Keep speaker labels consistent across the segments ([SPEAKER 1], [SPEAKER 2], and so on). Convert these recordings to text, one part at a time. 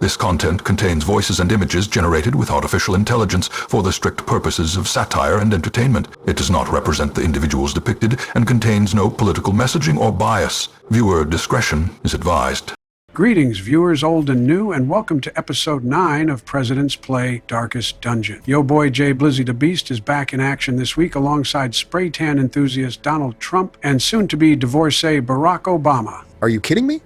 [SPEAKER 1] This content contains voices and images generated with artificial intelligence for the strict purposes of satire and entertainment. It does not represent the individuals depicted and contains no political messaging or bias. Viewer discretion is advised.
[SPEAKER 2] Greetings, viewers old and new, and welcome to episode 9 of President's Play Darkest Dungeon. Yo boy Jay Blizzy the Beast is back in action this week alongside spray tan enthusiast Donald Trump and soon-to-be divorcee Barack Obama.
[SPEAKER 3] Are you kidding me?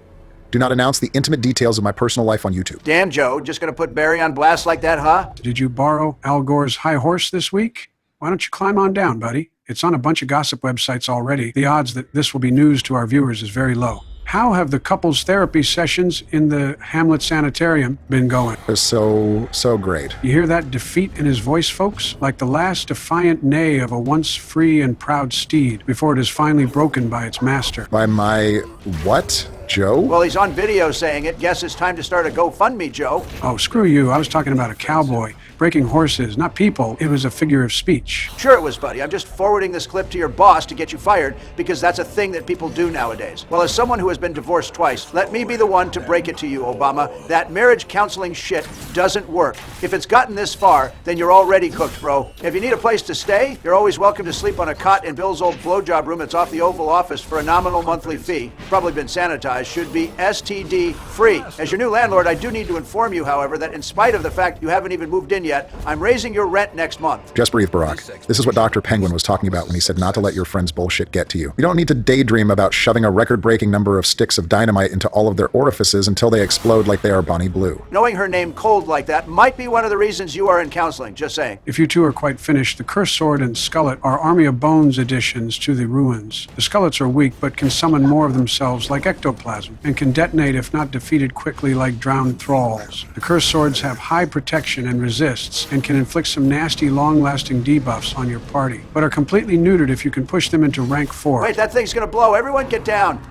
[SPEAKER 3] Do not announce the intimate details of my personal life on YouTube.
[SPEAKER 4] Damn, Joe, just gonna put Barry on blast like that, huh?
[SPEAKER 2] Did you borrow Al Gore's high horse this week? Why don't you climb on down, buddy? It's on a bunch of gossip websites already. The odds that this will be news to our viewers is very low. How have the couples therapy sessions in the Hamlet Sanitarium been going?
[SPEAKER 3] They're so great.
[SPEAKER 2] You hear that defeat in his voice, folks? Like the last defiant neigh of a once free and proud steed before it is finally broken by its master.
[SPEAKER 3] By my what? Joe?
[SPEAKER 4] Well, he's on video saying it. Guess it's time to start a GoFundMe, Joe.
[SPEAKER 2] Oh, screw you. I was talking about a cowboy breaking horses, not people. It was a figure of speech.
[SPEAKER 4] Sure it was, buddy. I'm just forwarding this clip to your boss to get you fired because that's a thing that people do nowadays. Well, as someone who has been divorced twice, let me be the one to break it to you, Obama. That marriage counseling shit doesn't work. If it's gotten this far, then you're already cooked, bro. If you need a place to stay, you're always welcome to sleep on a cot in Bill's old blowjob room that's off the Oval Office for a nominal monthly fee. Probably been sanitized, should be STD free. As your new landlord, I do need to inform you, however, that in spite of the fact you haven't even moved in yet, I'm raising your rent next month.
[SPEAKER 3] Just breathe, Barack. This is what Dr. Penguin was talking about when he said not to let your friend's bullshit get to you. You don't need to daydream about shoving a record-breaking number of sticks of dynamite into all of their orifices until they explode like they are Bonnie Blue.
[SPEAKER 4] Knowing her name cold like that might be one of the reasons you are in counseling, just saying.
[SPEAKER 2] If you two are quite finished, the Cursed Sword and Skullet are Army of Bones additions to the ruins. The Skullets are weak, but can summon more of themselves like ectoplasm, and can detonate if not defeated quickly like drowned thralls. The Cursed Swords have high protection and resists, and can inflict some nasty, long-lasting debuffs on your party, but are completely neutered if you can push them into rank 4.
[SPEAKER 4] Wait, that thing's gonna blow. Everyone get down.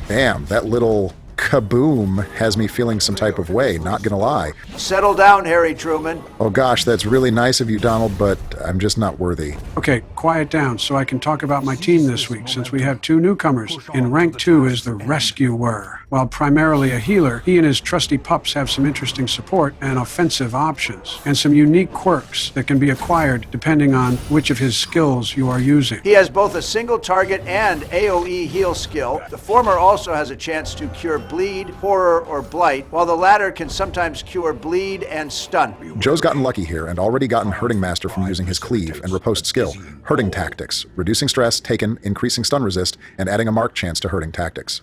[SPEAKER 3] Damn, that little kaboom has me feeling some type of way, not gonna lie.
[SPEAKER 4] Settle down, Harry Truman.
[SPEAKER 3] Oh gosh, that's really nice of you, Donald, but I'm just not worthy.
[SPEAKER 2] Okay, quiet down so I can talk about my team this week, since we have 2 newcomers. In rank 2 is the Rescuer. While primarily a healer, he and his trusty pups have some interesting support and offensive options, and some unique quirks that can be acquired depending on which of his skills you are using.
[SPEAKER 4] He has both a single target and AoE heal skill. The former also has a chance to cure bleed, horror, or blight, while the latter can sometimes cure bleed and stun.
[SPEAKER 3] Joe's gotten lucky here and already gotten Hurting Master from using his cleave and riposte skill. Hurting Tactics, reducing stress, taken, increasing stun resist, and adding a mark chance to Hurting Tactics.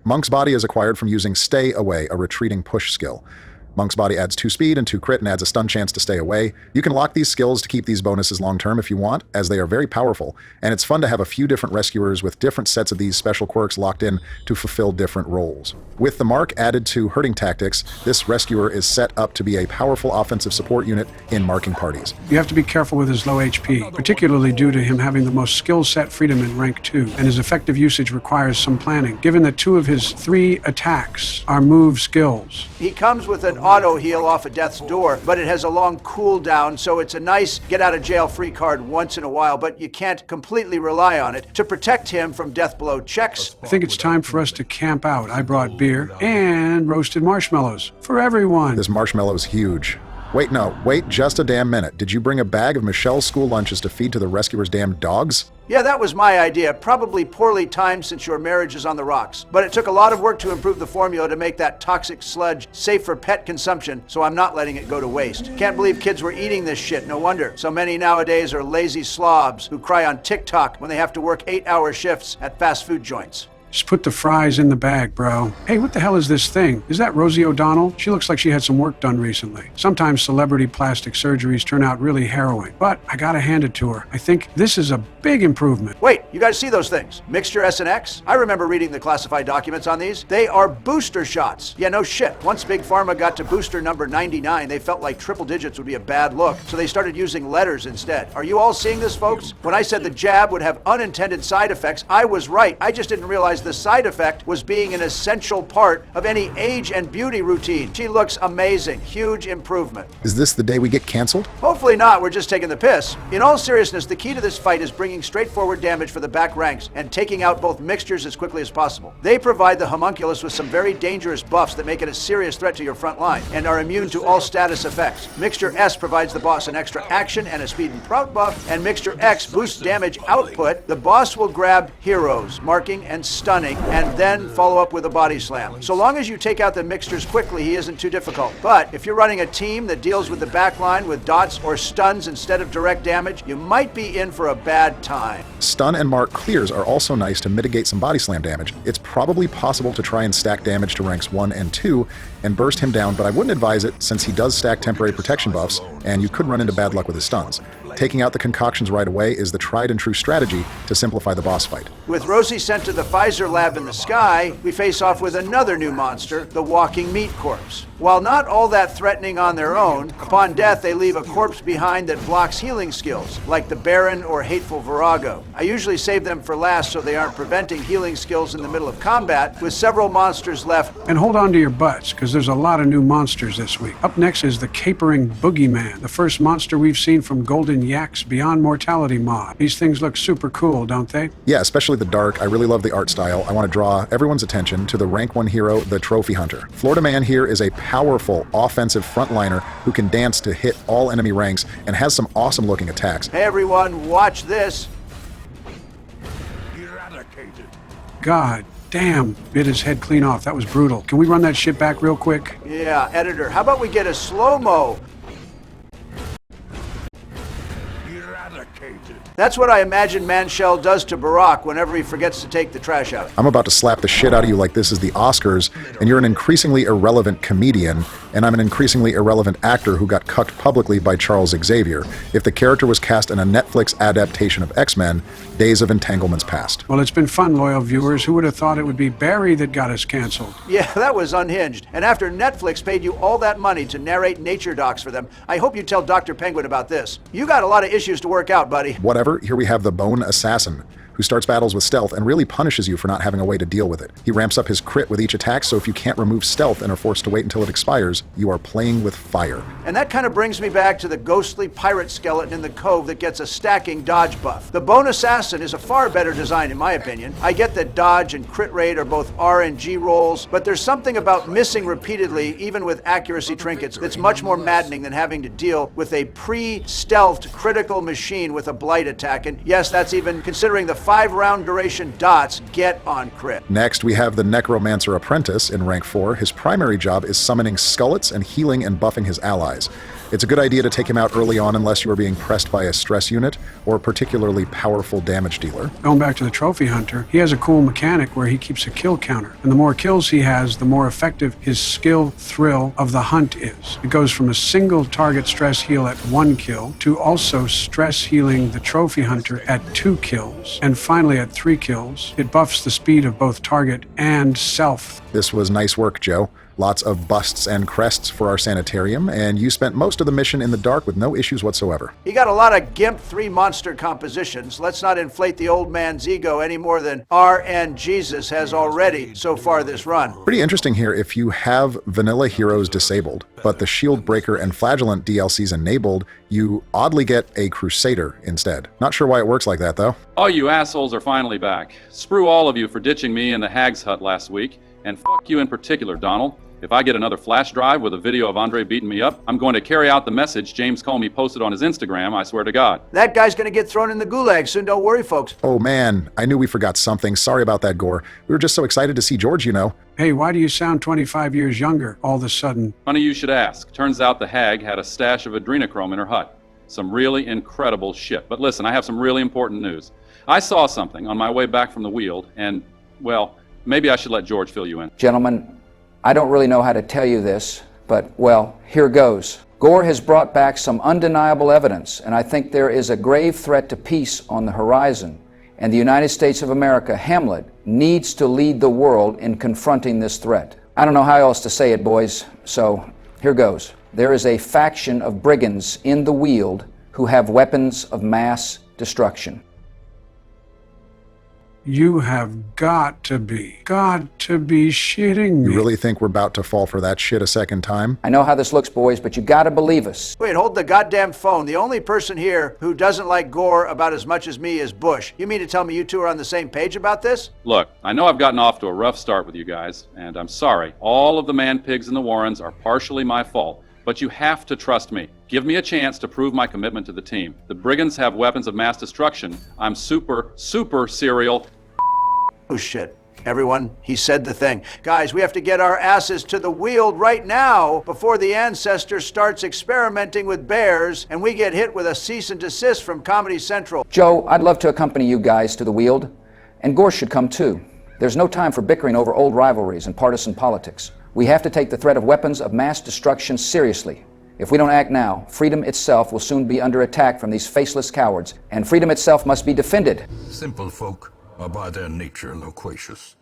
[SPEAKER 3] Monk's Body is acquired from using Stay Away, a retreating push skill. Monk's Body adds 2 speed and 2 crit and adds a stun chance to stay away. You can lock these skills to keep these bonuses long-term if you want, as they are very powerful, and it's fun to have a few different rescuers with different sets of these special quirks locked in to fulfill different roles. With the mark added to Hurting Tactics, this rescuer is set up to be a powerful offensive support unit in marking parties.
[SPEAKER 2] You have to be careful with his low HP, particularly due to him having the most skill set freedom in rank 2, and his effective usage requires some planning, given that 2 of his 3 attacks are move skills.
[SPEAKER 4] He comes with an auto heal off of death's door, but it has a long cooldown, so it's a nice get out of jail free card once in a while, but you can't completely rely on it to protect him from death blow checks.
[SPEAKER 2] I think it's time for us to camp out. I brought beer and roasted marshmallows for everyone.
[SPEAKER 3] This marshmallow is huge. Wait just a damn minute. Did you bring a bag of Michelle's school lunches to feed to the rescuer's damn dogs?
[SPEAKER 4] Yeah, that was my idea. Probably poorly timed since your marriage is on the rocks. But it took a lot of work to improve the formula to make that toxic sludge safe for pet consumption, so I'm not letting it go to waste. Can't believe kids were eating this shit, no wonder. So many nowadays are lazy slobs who cry on TikTok when they have to work 8-hour shifts at fast food joints.
[SPEAKER 2] Just put the fries in the bag, bro. Hey, what the hell is this thing? Is that Rosie O'Donnell? She looks like she had some work done recently. Sometimes celebrity plastic surgeries turn out really harrowing, but I gotta hand it to her. I think this is a big improvement.
[SPEAKER 4] Wait, you guys see those things? Mixture S and X? I remember reading the classified documents on these. They are booster shots. Yeah, no shit. Once Big Pharma got to booster number 99, they felt like triple digits would be a bad look, so they started using letters instead. Are you all seeing this, folks? When I said the jab would have unintended side effects, I was right. I just didn't realize realized the side effect was being an essential part of any age and beauty routine. She looks amazing. Huge improvement.
[SPEAKER 3] Is this the day we get canceled?
[SPEAKER 4] Hopefully not, we're just taking the piss. In all seriousness, the key to this fight is bringing straightforward damage for the back ranks and taking out both mixtures as quickly as possible. They provide the homunculus with some very dangerous buffs that make it a serious threat to your front line and are immune to all status effects. Mixture S provides the boss an extra action and a speed and prout buff, and Mixture X boosts damage output. The boss will grab heroes, marking and stunning, and then follow up with a body slam. So long as you take out the mixtures quickly, he isn't too difficult. But if you're running a team that deals with the back line with dots or stuns instead of direct damage, you might be in for a bad time.
[SPEAKER 3] Stun and mark clears are also nice to mitigate some body slam damage. It's probably possible to try and stack damage to ranks 1 and 2 and burst him down, but I wouldn't advise it since he does stack temporary protection buffs, and you could run into bad luck with his stuns. Taking out the concoctions right away is the tried and true strategy to simplify the boss fight.
[SPEAKER 4] With Rosie sent to the Pfizer lab in the sky, we face off with another new monster, the walking meat corpse. While not all that threatening on their own, upon death they leave a corpse behind that blocks healing skills, like the Baron or Hateful Virago. I usually save them for last so they aren't preventing healing skills in the middle of combat, with several monsters left.
[SPEAKER 2] And hold on to your butts, because there's a lot of new monsters this week. Up next is the Capering Boogeyman, the first monster we've seen from Golden Yak's Beyond Mortality mod. These things look super cool, don't they?
[SPEAKER 3] Yeah, especially the dark. I really love the art style. I want to draw everyone's attention to the rank 1 hero, the Trophy Hunter. Florida Man here is a powerful offensive frontliner who can dance to hit all enemy ranks and has some awesome looking attacks.
[SPEAKER 4] Hey everyone, watch this.
[SPEAKER 5] Eradicated.
[SPEAKER 2] God damn, bit his head clean off. That was brutal. Can we run that shit back real quick?
[SPEAKER 4] Yeah, editor, how about we get a slow-mo?
[SPEAKER 5] Eradicated.
[SPEAKER 4] That's what I imagine Manshell does to Barack whenever he forgets to take the trash out.
[SPEAKER 3] I'm about to slap the shit out of you like this is the Oscars, and you're an increasingly irrelevant comedian, and I'm an increasingly irrelevant actor who got cucked publicly by Charles Xavier. If the character was cast in a Netflix adaptation of X-Men, days of entanglements past.
[SPEAKER 2] Well, it's been fun, loyal viewers. Who would have thought it would be Barry that got us canceled?
[SPEAKER 4] Yeah, that was unhinged. And after Netflix paid you all that money to narrate nature docs for them, I hope you tell Dr. Penguin about this. You got a lot of issues to work out, buddy.
[SPEAKER 3] Whatever, here we have the Bone Assassin, who starts battles with stealth and really punishes you for not having a way to deal with it. He ramps up his crit with each attack, so if you can't remove stealth and are forced to wait until it expires, you are playing with fire.
[SPEAKER 4] And that kind of brings me back to the ghostly pirate skeleton in the cove that gets a stacking dodge buff. The Bone Assassin is a far better design in my opinion. I get that dodge and crit rate are both R and G rolls, but there's something about missing repeatedly, even with accuracy trinkets, that's much more maddening than having to deal with a pre-stealthed critical machine with a blight attack. And yes, that's even considering the 5-round duration dots get on crit.
[SPEAKER 3] Next, we have the Necromancer Apprentice in rank 4. His primary job is summoning skullets and healing and buffing his allies. It's a good idea to take him out early on unless you are being pressed by a stress unit or a particularly powerful damage dealer.
[SPEAKER 2] Going back to the Trophy Hunter, he has a cool mechanic where he keeps a kill counter. And the more kills he has, the more effective his skill thrill of the hunt is. It goes from a single target stress heal at 1 kill to also stress healing the Trophy Hunter at 2 kills. And finally at 3 kills, it buffs the speed of both target and self.
[SPEAKER 3] This was nice work, Joe. Lots of busts and crests for our sanitarium, and you spent most of the mission in the dark with no issues whatsoever.
[SPEAKER 4] He got a lot of GIMP 3 monster compositions. Let's not inflate the old man's ego any more than RN Jesus has already so far this run.
[SPEAKER 3] Pretty interesting here if you have vanilla heroes disabled, but the Shield Breaker and Flagellant DLCs enabled, you oddly get a Crusader instead. Not sure why it works like that, though.
[SPEAKER 6] Oh, you assholes are finally back. Sprue all of you for ditching me in the Hag's Hut last week, and fuck you in particular, Donald. If I get another flash drive with a video of Andre beating me up, I'm going to carry out the message James Comey posted on his Instagram, I swear to God.
[SPEAKER 4] That guy's gonna get thrown in the gulag soon, don't worry, folks.
[SPEAKER 3] Oh man, I knew we forgot something. Sorry about that, Gore. We were just so excited to see George, you know.
[SPEAKER 2] Hey, why do you sound 25 years younger all of a sudden?
[SPEAKER 6] Funny you should ask. Turns out the Hag had a stash of adrenochrome in her hut. Some really incredible shit. But listen, I have some really important news. I saw something on my way back from the Weald, and, well, maybe I should let George fill you in.
[SPEAKER 7] Gentlemen, I don't really know how to tell you this, but, well, here goes. Gore has brought back some undeniable evidence, and I think there is a grave threat to peace on the horizon. And the United States of America, Hamlet, needs to lead the world in confronting this threat. I don't know how else to say it, boys, so here goes. There is a faction of brigands in the Weald who have weapons of mass destruction.
[SPEAKER 2] You have got to be shitting me.
[SPEAKER 3] You really think we're about to fall for that shit a second time?
[SPEAKER 7] I know how this looks, boys, but you gotta believe us.
[SPEAKER 4] Wait, hold the goddamn phone. The only person here who doesn't like Gore about as much as me is Bush. You mean to tell me you two are on the same page about this?
[SPEAKER 6] Look, I know I've gotten off to a rough start with you guys, and I'm sorry. All of the man-pigs in the Warrens are partially my fault. But you have to trust me. Give me a chance to prove my commitment to the team. The brigands have weapons of mass destruction. I'm super serial.
[SPEAKER 4] Oh shit. Everyone, he said the thing. Guys, we have to get our asses to the Weald right now before the ancestor starts experimenting with bears and we get hit with a cease and desist from Comedy Central.
[SPEAKER 7] Joe, I'd love to accompany you guys to the Weald, and Gore should come too. There's no time for bickering over old rivalries and partisan politics. We have to take the threat of weapons of mass destruction seriously. If we don't act now, freedom itself will soon be under attack from these faceless cowards, and freedom itself must be defended.
[SPEAKER 5] Simple folk are by their nature loquacious,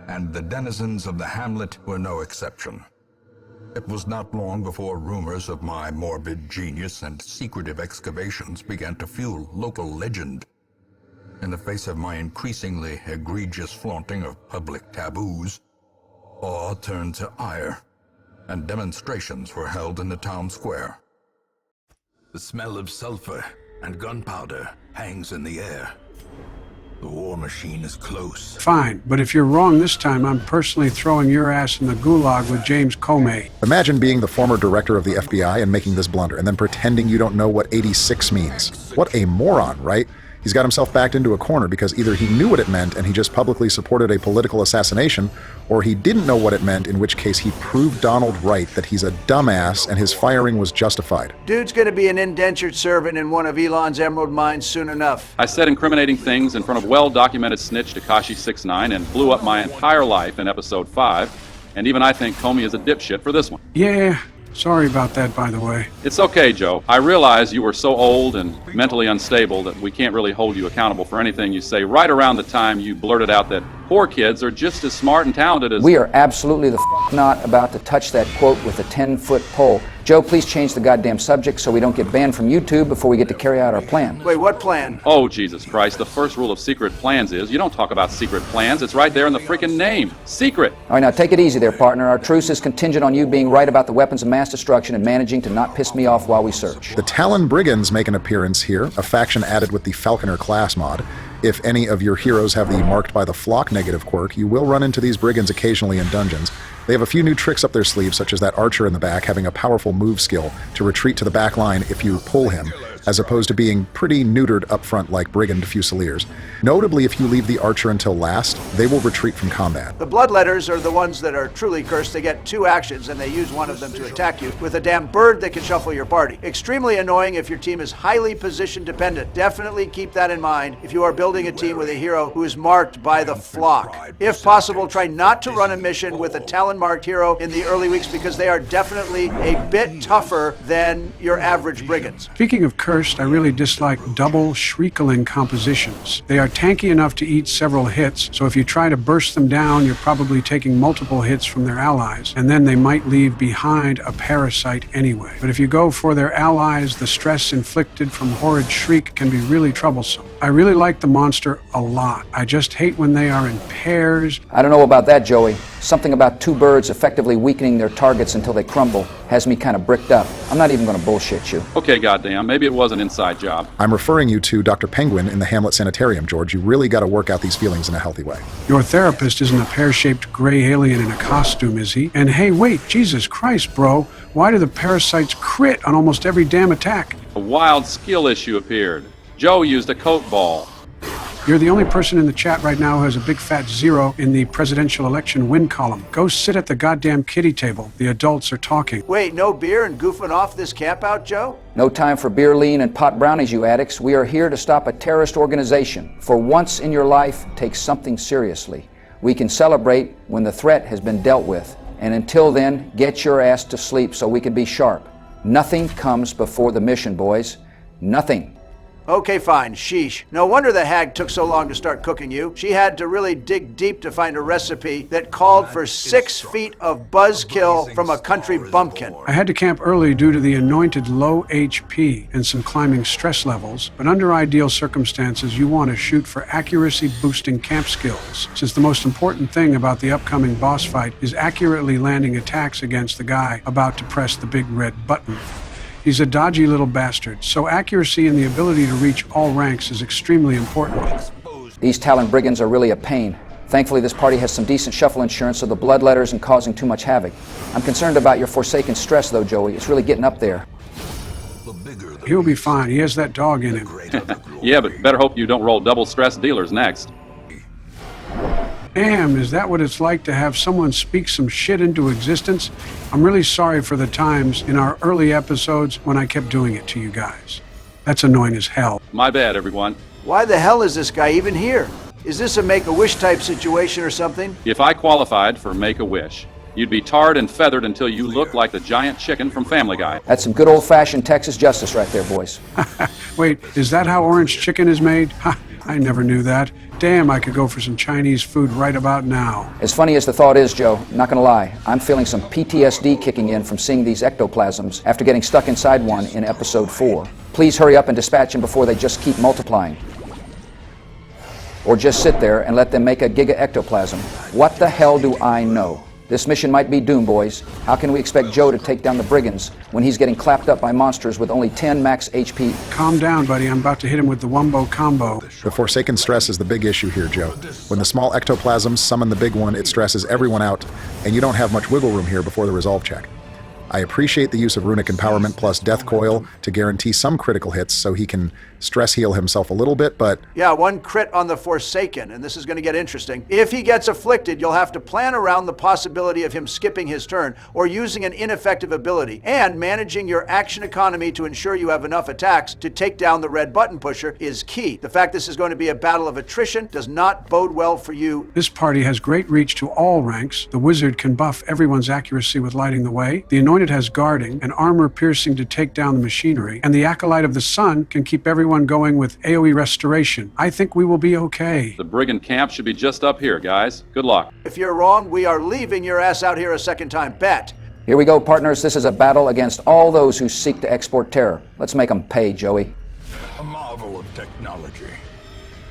[SPEAKER 5] and the denizens of the hamlet were no exception. It was not long before rumors of my morbid genius and secretive excavations began to fuel local legend. In the face of my increasingly egregious flaunting of public taboos, awe turned to ire, and demonstrations were held in the town square. The smell of sulfur and gunpowder hangs in the air. The war machine is close.
[SPEAKER 2] Fine, but if you're wrong this time, I'm personally throwing your ass in the gulag with James Comey.
[SPEAKER 3] Imagine being the former director of the FBI and making this blunder, and then pretending you don't know what 86 means. What a moron, right? He's got himself backed into a corner because either he knew what it meant and he just publicly supported a political assassination, or he didn't know what it meant, in which case he proved Donald right that he's a dumbass and his firing was justified.
[SPEAKER 4] Dude's gonna be an indentured servant in one of Elon's emerald mines soon enough.
[SPEAKER 6] I said incriminating things in front of well-documented snitch Tekashi 69 and blew up my entire life in episode 5, and even I think Comey is a dipshit for this one.
[SPEAKER 2] Yeah, sorry about that, by the way.
[SPEAKER 6] It's okay, Joe. I realize you were so old and mentally unstable that we can't really hold you accountable for anything you say right around the time you blurted out that poor kids are just as smart and talented as...
[SPEAKER 7] We are absolutely the not about to touch that quote with a 10-foot pole. Joe, please change the goddamn subject so we don't get banned from YouTube before we get to carry out our plan.
[SPEAKER 4] Wait, what plan?
[SPEAKER 6] Oh, Jesus Christ. The first rule of secret plans is you don't talk about secret plans. It's right there in the freaking name. Secret.
[SPEAKER 7] All right, now take it easy there, partner. Our truce is contingent on you being right about the weapons of mass destruction and managing to not piss me off while we search.
[SPEAKER 3] The Talon Brigands make an appearance here, a faction added with the Falconer class mod. If any of your heroes have the marked by the flock negative quirk, you will run into these brigands occasionally in dungeons. They have a few new tricks up their sleeves, such as that archer in the back having a powerful move skill to retreat to the back line if you pull him, as opposed to being pretty neutered up front like brigand fusiliers. Notably, if you leave the archer until last, they will retreat from combat.
[SPEAKER 4] The bloodletters are the ones that are truly cursed. They get 2 actions and they use one of them to attack you with a damn bird that can shuffle your party. Extremely annoying if your team is highly position dependent. Definitely keep that in mind if you are building a team with a hero who is marked by the flock. If possible, try not to run a mission with a Talon marked hero in the early weeks because they are definitely a bit tougher than your average brigands.
[SPEAKER 2] Speaking of cursed, I really dislike double shriekeling compositions. They are tanky enough to eat several hits, so if you try to burst them down, you're probably taking multiple hits from their allies, and then they might leave behind a parasite anyway. But if you go for their allies, the stress inflicted from horrid shriek can be really troublesome. I really like the monster a lot. I just hate when they are in pairs.
[SPEAKER 7] I don't know about that, Joey. Something about 2 birds effectively weakening their targets until they crumble has me kind of bricked up. I'm not even going to bullshit you.
[SPEAKER 6] Okay, goddamn. Maybe it was an inside job.
[SPEAKER 3] I'm referring you to Dr. Penguin in the Hamlet Sanitarium, George. You really got to work out these feelings in a healthy way.
[SPEAKER 2] Your therapist isn't a pear-shaped gray alien in a costume, is he? And hey, wait, Jesus Christ, bro. Why do the parasites crit on almost every damn attack?
[SPEAKER 6] A wild skill issue appeared. Joe used a coat ball.
[SPEAKER 2] You're the only person in the chat right now who has a big fat 0 in the presidential election win column. Go sit at the goddamn kiddie table. The adults are talking.
[SPEAKER 4] Wait, no beer and goofing off this camp out, Joe?
[SPEAKER 7] No time for beer lean and pot brownies, you addicts. We are here to stop a terrorist organization. For once in your life, take something seriously. We can celebrate when the threat has been dealt with. And until then, get your ass to sleep so we can be sharp. Nothing comes before the mission, boys. Nothing.
[SPEAKER 4] Okay, fine. Sheesh. No wonder the hag took so long to start cooking you. She had to really dig deep to find a recipe that called for 6 feet of buzzkill from a country bumpkin.
[SPEAKER 2] I had to camp early due to the anointed low HP and some climbing stress levels, but under ideal circumstances, you want to shoot for accuracy-boosting camp skills, since the most important thing about the upcoming boss fight is accurately landing attacks against the guy about to press the big red button. He's a dodgy little bastard, so accuracy and the ability to reach all ranks is extremely important.
[SPEAKER 7] These Talon brigands are really a pain. Thankfully, this party has some decent shuffle insurance, so the bloodletters isn't causing too much havoc. I'm concerned about your Forsaken stress, though, Joey. It's really getting up there.
[SPEAKER 2] He'll be fine. He has that dog in him.
[SPEAKER 6] Yeah, but better hope you don't roll double stress dealers next.
[SPEAKER 2] Damn, is that what it's like to have someone speak some shit into existence? I'm really sorry for the times in our early episodes when I kept doing it to you guys. That's annoying as hell.
[SPEAKER 6] My bad, everyone.
[SPEAKER 4] Why the hell is this guy even here? Is this a Make-A-Wish type situation or something?
[SPEAKER 6] If I qualified for Make-A-Wish, you'd be tarred and feathered until you look like the giant chicken from Family Guy.
[SPEAKER 7] That's some good old-fashioned Texas justice right there, boys.
[SPEAKER 2] Wait, is that how orange chicken is made? Ha, I never knew that. Damn, I could go for some Chinese food right about now.
[SPEAKER 7] As funny as the thought is, Joe, not gonna lie, I'm feeling some PTSD kicking in from seeing these ectoplasms after getting stuck inside one in episode 4. Please hurry up and dispatch them before they just keep multiplying. Or just sit there and let them make a giga ectoplasm. What the hell do I know? This mission might be doomed, boys. How can we expect Joe to take down the brigands when he's getting clapped up by monsters with only 10 max HP?
[SPEAKER 2] Calm down, buddy. I'm about to hit him with the Wumbo combo.
[SPEAKER 3] The Forsaken stress is the big issue here, Joe. When the small ectoplasms summon the big one, it stresses everyone out, and you don't have much wiggle room here before the resolve check. I appreciate the use of Runic Empowerment plus Death Coil to guarantee some critical hits so he can stress heal himself a little bit, but...
[SPEAKER 4] Yeah, 1 crit on the Forsaken, and this is going to get interesting. If he gets afflicted, you'll have to plan around the possibility of him skipping his turn or using an ineffective ability, and managing your action economy to ensure you have enough attacks to take down the red button pusher is key. The fact this is going to be a battle of attrition does not bode well for you.
[SPEAKER 2] This party has great reach to all ranks. The wizard can buff everyone's accuracy with lighting the way. The anointed has guarding and armor piercing to take down the machinery. And the acolyte of the sun can keep everyone going with AoE restoration. I think we will be okay.
[SPEAKER 6] The brigand camp should be just up here, guys. Good luck.
[SPEAKER 4] If you're wrong, we are leaving your ass out here a second time. Bet.
[SPEAKER 7] Here we go, partners. This is a battle against all those who seek to export terror. Let's make them pay, Joey.
[SPEAKER 5] A marvel of technology.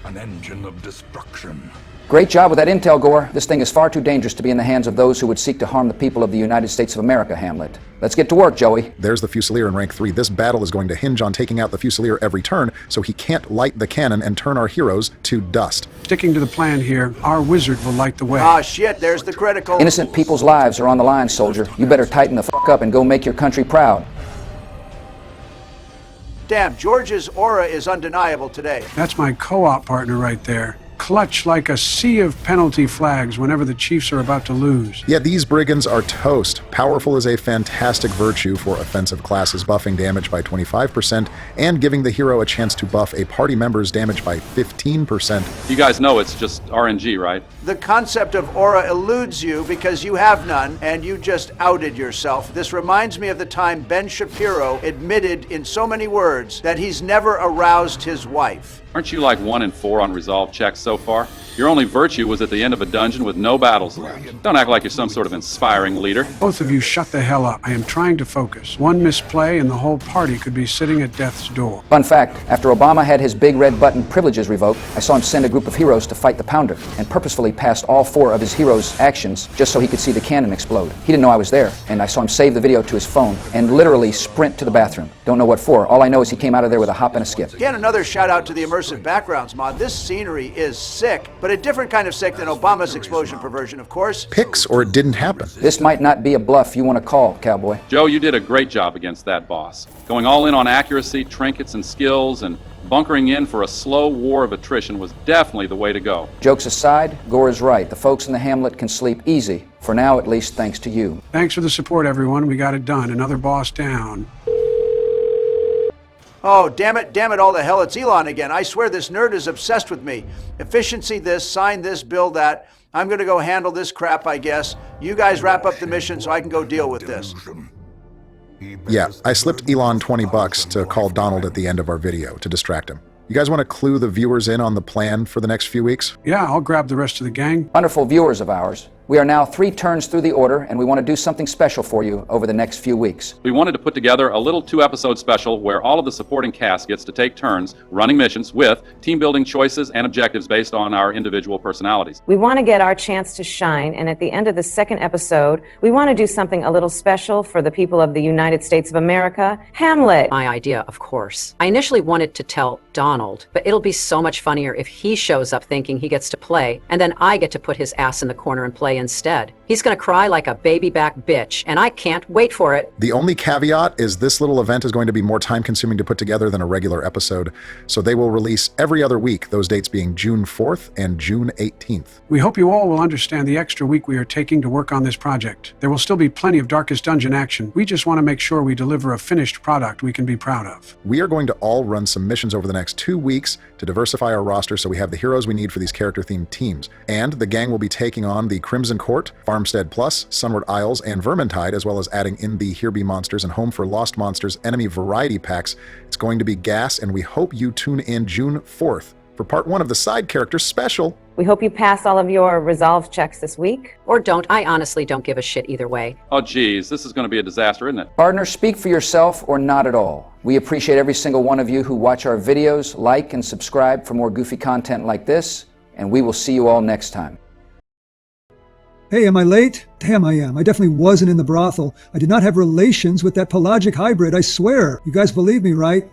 [SPEAKER 5] An engine of destruction.
[SPEAKER 7] Great job with that intel, Gore. This thing is far too dangerous to be in the hands of those who would seek to harm the people of the United States of America, Hamlet. Let's get to work, Joey.
[SPEAKER 3] There's the Fusilier in rank 3. This battle is going to hinge on taking out the Fusilier every turn, so he can't light the cannon and turn our heroes to dust.
[SPEAKER 2] Sticking to the plan here, our wizard will light the way.
[SPEAKER 4] Ah, shit, there's the critical.
[SPEAKER 7] Innocent people's lives are on the line, soldier. You better tighten the fuck up and go make your country proud.
[SPEAKER 4] Damn, George's aura is undeniable today.
[SPEAKER 2] That's my co-op partner right there. Clutch like a sea of penalty flags whenever the Chiefs are about to lose.
[SPEAKER 3] Yeah, these brigands are toast. Powerful is a fantastic virtue for offensive classes, buffing damage by 25% and giving the hero a chance to buff a party member's damage by 15%.
[SPEAKER 6] You guys know it's just RNG, right?
[SPEAKER 4] The concept of aura eludes you because you have none and you just outed yourself. This reminds me of the time Ben Shapiro admitted in so many words that he's never aroused his wife.
[SPEAKER 6] Aren't you like 1 in 4 on resolve checks so far? Your only virtue was at the end of a dungeon with no battles left. Don't act like you're some sort of inspiring leader.
[SPEAKER 2] Both of you shut the hell up. I am trying to focus. One misplay and the whole party could be sitting at death's door.
[SPEAKER 7] Fun fact, after Obama had his big red button privileges revoked, I saw him send a group of heroes to fight the Pounder and purposefully passed all 4 of his heroes' actions just so he could see the cannon explode. He didn't know I was there, and I saw him save the video to his phone and literally sprint to the bathroom. Don't know what for. All I know is he came out of there with a hop and a skip.
[SPEAKER 4] Again, another shout out to the immersive backgrounds mod. This scenery is sick, but a different kind of sick than Obama's explosion perversion, of course.
[SPEAKER 3] Picks or it didn't happen.
[SPEAKER 7] This might not be a bluff you want to call, cowboy.
[SPEAKER 6] Joe, you did a great job against that boss. Going all in on accuracy, trinkets, and skills, and bunkering in for a slow war of attrition was definitely the way to go.
[SPEAKER 7] Jokes aside, Gore is right. The folks in the hamlet can sleep easy. For now, at least, thanks to you.
[SPEAKER 2] Thanks for the support, everyone. We got it done. Another boss down.
[SPEAKER 4] Oh, damn it, all the hell, it's Elon again. I swear this nerd is obsessed with me. Efficiency this, sign this, bill that. I'm gonna go handle this crap, I guess. You guys wrap up the mission so I can go deal with this.
[SPEAKER 3] Yeah, I slipped Elon $20 to call Donald at the end of our video to distract him. You guys want to clue the viewers in on the plan for the next few weeks?
[SPEAKER 2] Yeah, I'll grab the rest of the gang.
[SPEAKER 7] Wonderful viewers of ours, we are now 3 turns through the order, and we want to do something special for you over the next few weeks.
[SPEAKER 6] We wanted to put together a little 2-episode special where all of the supporting cast gets to take turns running missions with team-building choices and objectives based on our individual personalities.
[SPEAKER 8] We want to get our chance to shine, and at the end of the second episode, we want to do something a little special for the people of the United States of America. Hamlet.
[SPEAKER 9] My idea, of course. I initially wanted to tell Donald, but it'll be so much funnier if he shows up thinking he gets to play, and then I get to put his ass in the corner and play instead. He's gonna cry like a baby back bitch, and I can't wait for it.
[SPEAKER 3] The only caveat is this little event is going to be more time-consuming to put together than a regular episode, so they will release every other week, those dates being June 4th and June 18th.
[SPEAKER 2] We hope you all will understand the extra week we are taking to work on this project. There will still be plenty of Darkest Dungeon action. We just want to make sure we deliver a finished product we can be proud of.
[SPEAKER 3] We are going to all run some missions over the next 2 weeks to diversify our roster so we have the heroes we need for these character-themed teams. And the gang will be taking on the Crimson Court, Farmstead Plus, Sunward Isles, and Vermintide, as well as adding in the Here Be Monsters and Home for Lost Monsters enemy variety packs. It's going to be gas, and we hope you tune in June 4th for part 1 of the side characters special.
[SPEAKER 8] We hope you pass all of your resolve checks this week.
[SPEAKER 9] Or don't. I honestly don't give a shit either way.
[SPEAKER 6] Oh geez, this is going to be a disaster, isn't it?
[SPEAKER 7] Partner, speak for yourself or not at all. We appreciate every single one of you who watch our videos, like and subscribe for more goofy content like this, and we will see you all next time.
[SPEAKER 10] Hey, am I late? Damn, I am. I definitely wasn't in the brothel. I did not have relations with that pelagic hybrid, I swear. You guys believe me, right?